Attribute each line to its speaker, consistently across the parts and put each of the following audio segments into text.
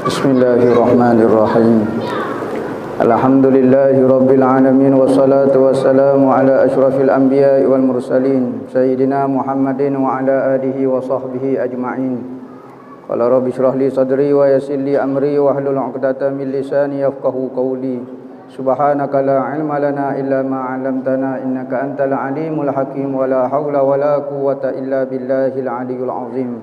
Speaker 1: Bismillahirrahmanirrahim. Alhamdulillahi rabbil alamin wassalatu wassalamu ala asyrafil anbiya'i wal mursalin sayyidina Muhammadin wa ala alihi wa sahbihi ajma'in. Qala rabbi shrah li sadri wa yassir li amri wa hlul 'uqdatam min lisani yafqahu qawli. Subhanaka la ilma lana illa ma 'allamtana innaka antal alimul hakim wa la haula wa la quwwata illa billahil aliyyil azim.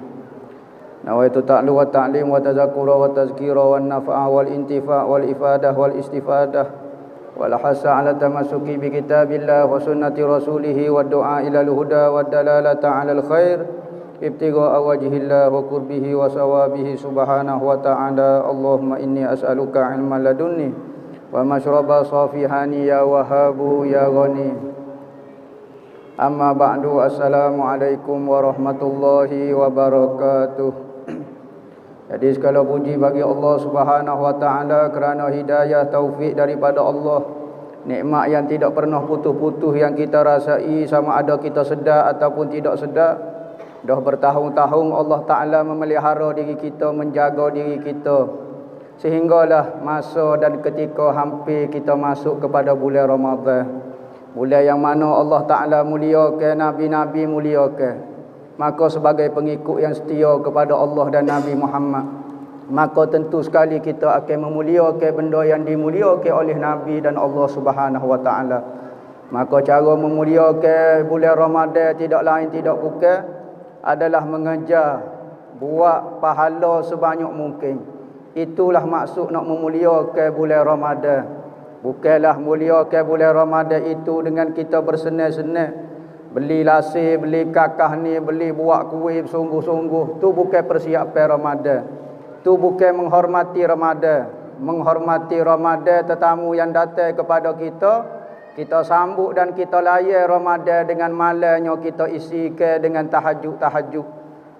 Speaker 1: Nawaitu ta'lu wa ta'lim wa tazakura wa tazkira wa nafa'a wal intifa' wal ifadah wal istifadah wal hasa ala tamasuki bi kitabillah wa sunnati rasulih wa du'a ila al-huda wa dalalata ala al-khair ibtigha'a wajhillah wa qurbihi wa sawabihi subhanahu wa ta'ala. Allahumma inni as'aluka ilman ladunni wa mashraba safihani ya wahabu ya ghani. Amma ba'du, assalamualaikum warahmatullahi wabarakatuh. Jadi segala puji bagi Allah Subhanahu wa taala kerana hidayah taufik daripada Allah. Nikmat yang tidak pernah putus-putus yang kita rasai sama ada kita sedar ataupun tidak sedar. Dah bertahun-tahun Allah Taala memelihara diri kita, menjaga diri kita. Sehinggalah masa dan ketika hampir kita masuk kepada bulan Ramadan. Bulan yang mana Allah Ta'ala muliakan, Nabi-Nabi muliakan. Maka sebagai pengikut yang setia kepada Allah dan Nabi Muhammad, maka tentu sekali kita akan memuliakan benda yang dimuliakan oleh Nabi dan Allah Subhanahu Wa Ta'ala. Maka cara memuliakan bulan Ramadan tidak lain tidak bukan adalah mengejar buat pahala sebanyak mungkin. Itulah maksud nak memuliakan bulan Ramadan. Bukanlah muliakan bulan Ramadan itu dengan kita bersenang-senang, beli lasih, beli kakah ni, beli buat kuih sungguh-sungguh. Tu bukan persiapan Ramadan. Tu bukan menghormati Ramadan. Menghormati Ramadan, tetamu yang datang kepada kita, kita sambut dan kita layan Ramadan dengan malamnya kita isikan dengan tahajud.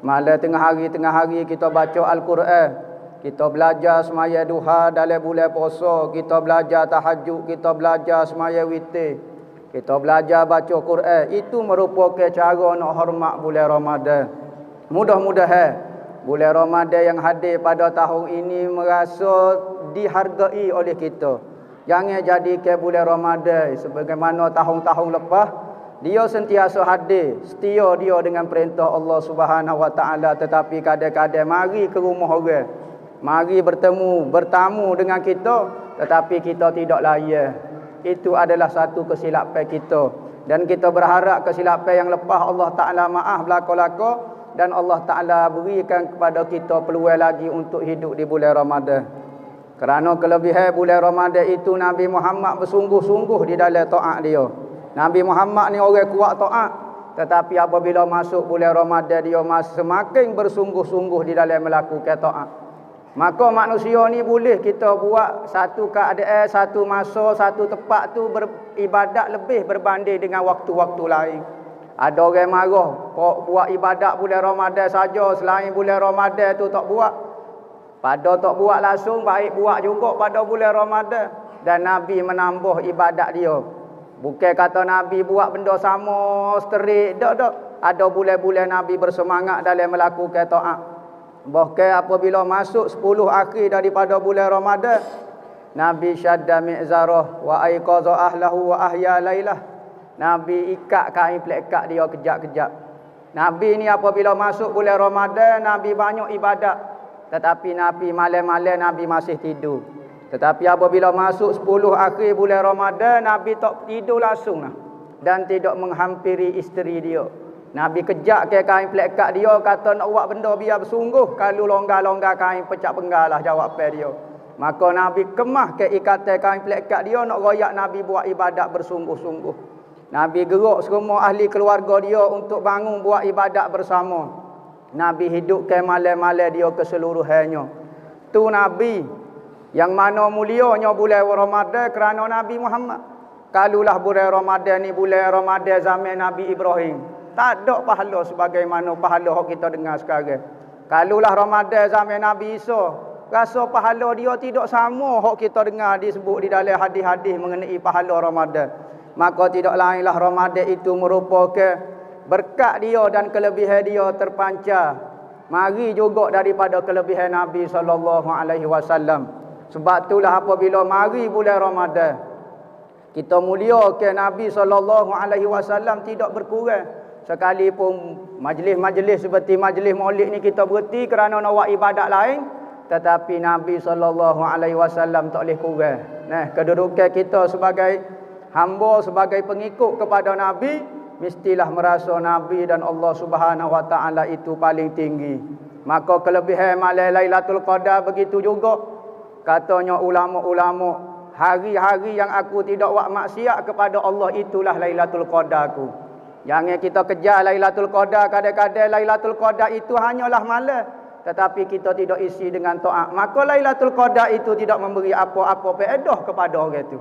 Speaker 1: Malam tengah hari kita baca Al-Quran. Kita belajar semaya duha dalam bulan puasa, kita belajar tahajud, kita belajar semaya witir, kita belajar baca Quran. Itu merupakan cara nak hormat bulan Ramadan. Mudah-mudahan bulan Ramadan yang hadir pada tahun ini merasa dihargai oleh kita. Jangan jadikan bulan Ramadan sebagaimana tahun-tahun lepas, dia sentiasa hadir, setia dia dengan perintah Allah Subhanahu Wa Taala, tetapi kadang-kadang mari ke rumah orang, mari bertamu dengan kita, tetapi kita tidak layan. Itu adalah satu kesilapan kita. Dan kita berharap kesilapan yang lepas Allah Ta'ala maaf belaka-laka, dan Allah Ta'ala berikan kepada kita peluang lagi untuk hidup di bulan Ramadan. Kerana kelebihan bulan Ramadan itu, Nabi Muhammad bersungguh-sungguh di dalam taat dia. Nabi Muhammad ni orang kuat taat, tetapi apabila masuk bulan Ramadan, dia semakin bersungguh-sungguh di dalam melakukan taat. Maka manusia ni boleh kita buat satu keadaan, satu masa, satu tempat tu beribadat lebih berbanding dengan waktu-waktu lain. Ada orang marah, kok buat ibadat bulan Ramadan saja, selain bulan Ramadan tu tak buat. Pada tak buat langsung, baik buat juga pada bulan Ramadan. Dan Nabi menambah ibadat dia. Bukan kata Nabi buat benda sama, seterik, tak. Ada bulan-bulan Nabi bersemangat dalam melakukan taat. Bahkan apabila masuk 10 akhir daripada bulan Ramadan, Nabi syadda mi'zarah wa aiqaza ahlahu wa ahya lailah. Nabi ikat kain pelekat dia kejap-kejap. Nabi ni apabila masuk bulan Ramadan, Nabi banyak ibadat, tetapi Nabi malam-malam Nabi masih tidur. Tetapi apabila masuk 10 akhir bulan Ramadan, Nabi tak tidur langsung dan tidak menghampiri isteri dia. Nabi kejak ke kain pelekat dia, kata nak buat benda biar bersungguh. Kalau longgar-longgar kain pecah penggal lah jawapan dia. Maka Nabi kemah ke ikatan kain pelekat dia, nak royak Nabi buat ibadat bersungguh-sungguh. Nabi gerak semua ahli keluarga dia untuk bangun buat ibadat bersama. Nabi hidupkan malam-malam dia keseluruhannya. Tu Nabi yang mana mulianya bulan Ramadan kerana Nabi Muhammad. Kalulah bulan Ramadan ni bulan Ramadan zaman Nabi Ibrahim, tak ada pahala sebagaimana pahala yang kita dengar sekarang. Kalulah Ramadan zaman Nabi Isa, rasa pahala dia tidak sama yang kita dengar disebut di dalam hadis-hadis mengenai pahala Ramadan. Maka tidak lainlah Ramadan itu merupakan berkat dia dan kelebihan dia terpancar mari juga daripada kelebihan Nabi SAW. Sebab itulah apabila mari bulan Ramadan, kita muliakan Nabi SAW tidak berkurang. Sekalipun majlis-majlis seperti majlis maulid ni kita berhenti kerana nak buat ibadat lain, tetapi Nabi SAW tak boleh kurang. Nah, kedudukan kita sebagai hamba, sebagai pengikut kepada Nabi, mestilah merasa Nabi dan Allah Subhanahu Wa Taala itu paling tinggi. Maka kelebihan malam Lailatul Qadar begitu juga. Katanya ulama-ulama, hari-hari yang aku tidak buat maksiat kepada Allah itulah Lailatul Qadarku. Jangan kita kejar Lailatul Qadar, kadang-kadang Lailatul Qadar itu hanyalah malam, tetapi kita tidak isi dengan taat. Maka Lailatul Qadar itu tidak memberi apa-apa faedah kepada orang itu.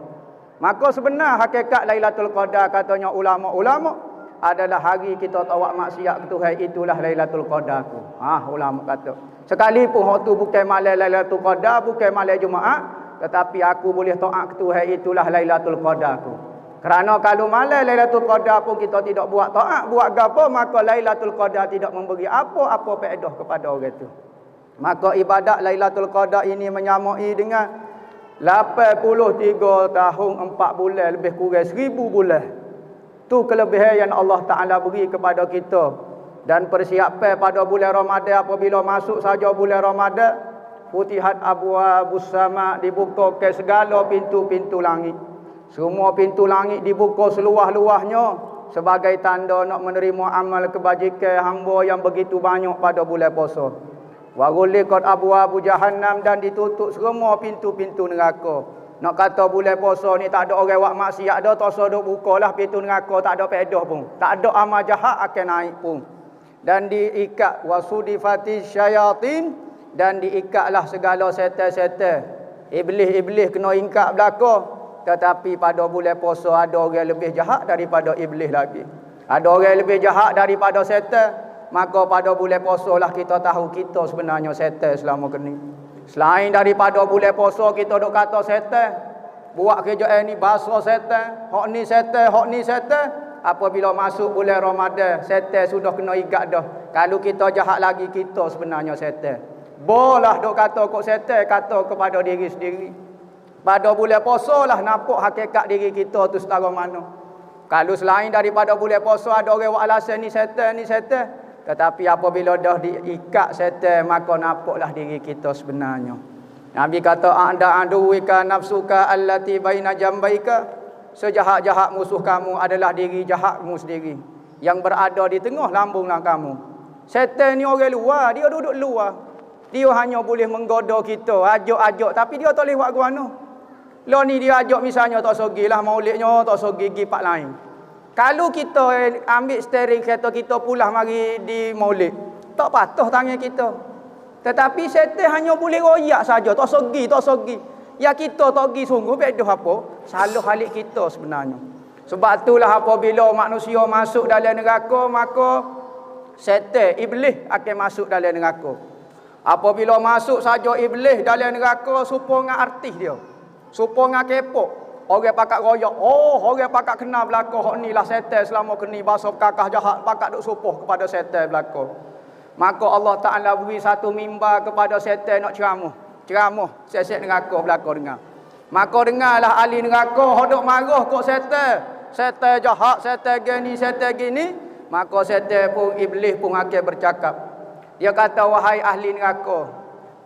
Speaker 1: Maka sebenar hakikat Lailatul Qadar, katanya ulama-ulama, adalah hari kita tak buat maksiat ke Tuhan, itulah Lailatul Qadarku. Ulama kata. Sekalipun waktu bukan malam Lailatul Qadar, bukan malam Jumaat, tetapi aku boleh taat ke Tuhan, itulah Lailatul Qadarku. Kerana kalau malam Lailatul Qadar pun kita tidak buat taat, buat gapo, maka Lailatul Qadar tidak memberi apa-apa faedah kepada orang itu. Maka ibadat Lailatul Qadar ini menyamai dengan 83 tahun 4 bulan, lebih kurang 1000 bulan. Tu kelebihan yang Allah Ta'ala beri kepada kita. Dan persiapan pada bulan Ramadan, apabila masuk saja bulan Ramadan, futihat abwaabus sama, dibuka ke segala pintu-pintu langit. Semua pintu langit dibuka seluas-luasnya sebagai tanda nak menerima amal kebajikan hamba yang begitu banyak pada bulan puasa. Wa ghuliqat abwaabu jahannam, dan ditutup semua pintu-pintu neraka. Nak kata bulan puasa ni tak ada orang buat maksiat dah, tak usah duk bukalah pintu neraka, tak ada faedah pun. Tak ada amal jahat akan naik pun. Dan diikat wasudifati syayatin, dan diikatlah segala setan-setan. Iblis-iblis kena ingkat belaka. Tetapi pada bulan puasa ada orang lebih jahat daripada iblis lagi. Ada orang lebih jahat daripada setan. Maka pada bulan puasa lah kita tahu kita sebenarnya setan selama ni. Selain daripada bulan puasa kita duk kata setan, buat kerja ni bahasa setan, hak ni setan, hak ni setan. Apabila masuk bulan Ramadan, setan sudah kena ikat dah. Kalau kita jahat lagi, kita sebenarnya setan. Bolah duk kata kok setan, kata kepada diri sendiri. Pada bulan puasa lah nampak hakikat diri kita tu setara mana. Kalau selain daripada bulan puasa ada orang buat alasan ni setan, ni setan. Tetapi apabila dah diikat setan, maka nampaklah diri kita sebenarnya. Nabi kata, a'da aduwika nafsuka allati baina jambaika. Sejahat-jahat musuh kamu adalah diri jahatmu sendiri yang berada di tengah lambung kamu. Setan ni orang luar, dia duduk luar. Dia hanya boleh menggoda kita, ajak-ajak, tapi dia tak boleh buat guano. Lo ni dia ajak misalnya tak sogilah maulidnya, tak sogi pergi pak lain. Kalau kita ambil steering kereta kita pulang mari di maulid, tak patuh tangan kita. Tetapi setan hanya boleh royak saja, tak sogi, tak sogi. Ya kita tak pergi sungguh bedoh apa? Salah halik kita sebenarnya. Sebab itulah apabila manusia masuk dalam neraka, maka setan, iblis akan masuk dalam neraka. Apabila masuk saja iblis dalam neraka, supaya artis dia. Supaya kepok. Orang pakat royak, orang pakat kenal belaka, hak ni lah setan selama keni bahasa kakah jahat, pakat duk supuh kepada setan belaka. Maka Allah Ta'ala beri satu mimbar kepada setan nak ceramah sesek neraka belaka dengar. Maka dengarlah ahli neraka hak duk marah kok setan jahat, setan gini, maka setan pun, iblis pun akan bercakap. Dia kata, wahai ahli neraka,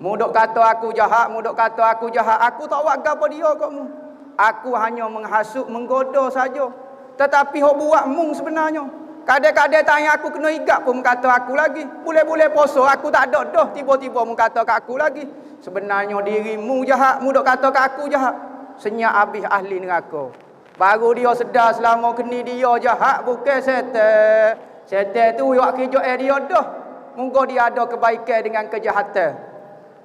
Speaker 1: mudok kata aku jahat, aku tak buat gapo dia kamu. Aku hanya menghasut, menggoda saja. Tetapi hok buat mung sebenarnya. Kadang-kadang tanya aku kena igat pun kata aku lagi. Boleh-boleh puasa aku tak ada dah, tiba-tiba mu kata kat aku lagi. Sebenarnya dirimu jahat, mu dok kata kat aku jahat. Senyap habis ahli neraka. Baru dia sedar selama keni dia jahat bukan setan. Setan tu buat kerja dia dah. Moga dia ada kebaikan dengan kejahatan.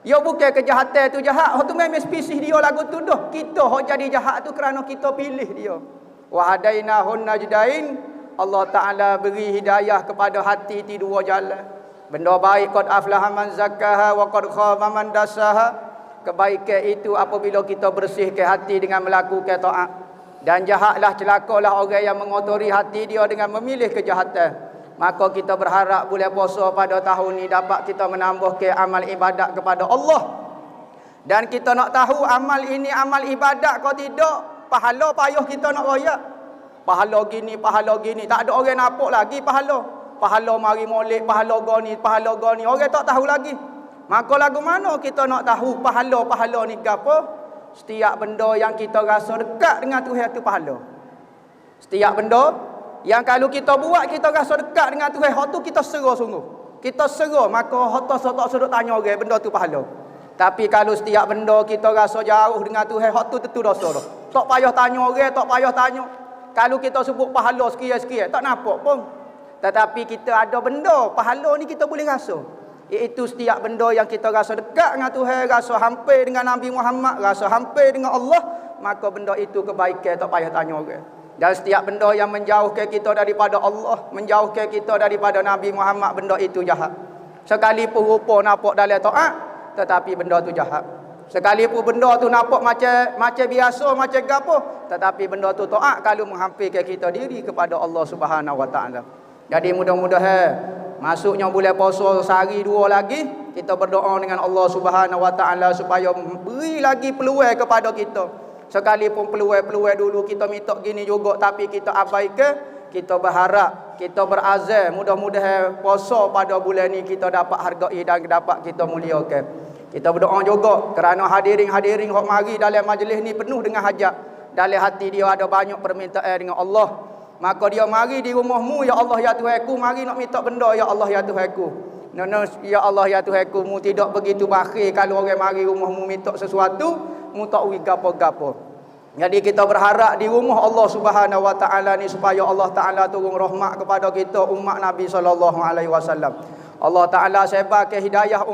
Speaker 1: Ya bukan kejahatan tu jahat, hak tu memang spesies dia lagu tu dah. Kita hak jadi jahat tu kerana kita pilih dia. Wa hadainahun najdain, Allah Taala beri hidayah kepada hati ti dua jalan. Benda baik qad aflaha man zakkaha wa qad khaba man dassaha. Kebaikan itu apabila kita bersihkan hati dengan melakukan taat. Dan jahatlah celakalah orang yang mengotori hati dia dengan memilih kejahatan. Maka kita berharap bulan puasa pada tahun ni dapat kita menambah ke amal ibadat kepada Allah. Dan kita nak tahu amal ini amal ibadat kau tidak, pahala payah kita nak royak. Pahala gini, tak ada orang nampak lagi pahala. Pahala mari molek, pahala goni, orang tak tahu lagi. Maka lagu mana kita nak tahu pahala ni gapo? Setiap benda yang kita rasa dekat dengan Tuhan tu pahala. Setiap benda yang kalau kita buat kita rasa dekat dengan Tuhan, hak tu kita serah sungguh. Kita serah, maka hak tu tak sudut tanya orang, benda tu pahala. Tapi kalau setiap benda kita rasa jauh dengan Tuhan, hak tu tentu dosa dah. Tak payah tanya orang, tak payah tanya. Kalau kita sebut pahala sekian-sekian, tak nampak pun. Tetapi kita ada benda, pahala ni kita boleh rasa. Iaitu setiap benda yang kita rasa dekat dengan Tuhan, rasa hampir dengan Nabi Muhammad, rasa hampir dengan Allah, maka benda itu kebaikan, tak payah tanya orang. Dan setiap benda yang menjauhkan kita daripada Allah, menjauhkan kita daripada Nabi Muhammad, benda itu jahat. Sekalipun rupa nampak dalam taat, tetapi benda tu jahat. Sekalipun benda tu nampak macam biasa, macam gapo, tetapi benda tu taat kalau menghampirkan kita diri kepada Allah Subhanahu Wa Taala. Jadi mudah-mudahan masuknya bulan puasa sehari dua lagi, kita berdoa dengan Allah Subhanahu Wa Taala supaya beri lagi peluang kepada kita. Sekalipun peluang dulu kita minta gini juga tapi kita abaikan, kita berharap, kita berazam mudah-mudahan puasa pada bulan ni kita dapat hargai dan dapat kita muliakan. Kita berdoa juga kerana hadirin hok mari dalam majlis ni penuh dengan hajat. Dalam hati dia ada banyak permintaan dengan Allah. Maka dia mari di rumahmu, ya Allah ya Tuhanku, mari nak minta benda, ya Allah ya Tuhanku. Ya Allah ya Tuhanku, mu tidak begitu bakhil kalau orang mari rumahmu minta sesuatu, mu tak ui gapo-gapo. Jadi kita berharap di rumah Allah Subhanahu Wa Taala ni supaya Allah Taala turun rahmat kepada kita umat Nabi sallallahu alaihi wasallam. Allah Taala sebarkan hidayah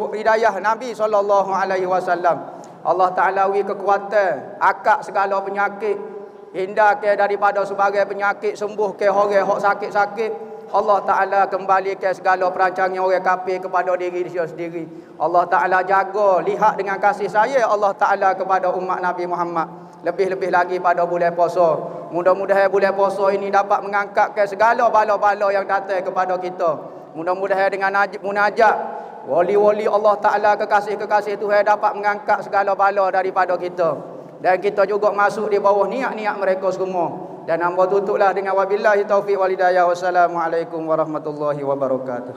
Speaker 1: hidayah Nabi sallallahu alaihi wasallam. Allah Taala ui kekuatan, akak segala penyakit, hindarkan daripada sebagai penyakit, sembuh ke orang hok sakit-sakit. Allah Ta'ala kembalikan segala perancangan orang kafir kepada diri dia sendiri. Allah Ta'ala jaga, lihat dengan kasih sayang Allah Ta'ala kepada umat Nabi Muhammad. Lebih-lebih lagi pada bulan puasa. Mudah-mudahan bulan puasa ini dapat mengangkatkan segala bala-bala yang datang kepada kita. Mudah-mudahan dengan munajat wali-wali Allah Ta'ala, kekasih-kekasih Tuhan dapat mengangkat segala bala daripada kita. Dan kita juga masuk di bawah niat-niat mereka semua. Dan hamba tutuplah dengan wabillahi taufiq wal hidayah. Wassalamualaikum warahmatullahi wabarakatuh.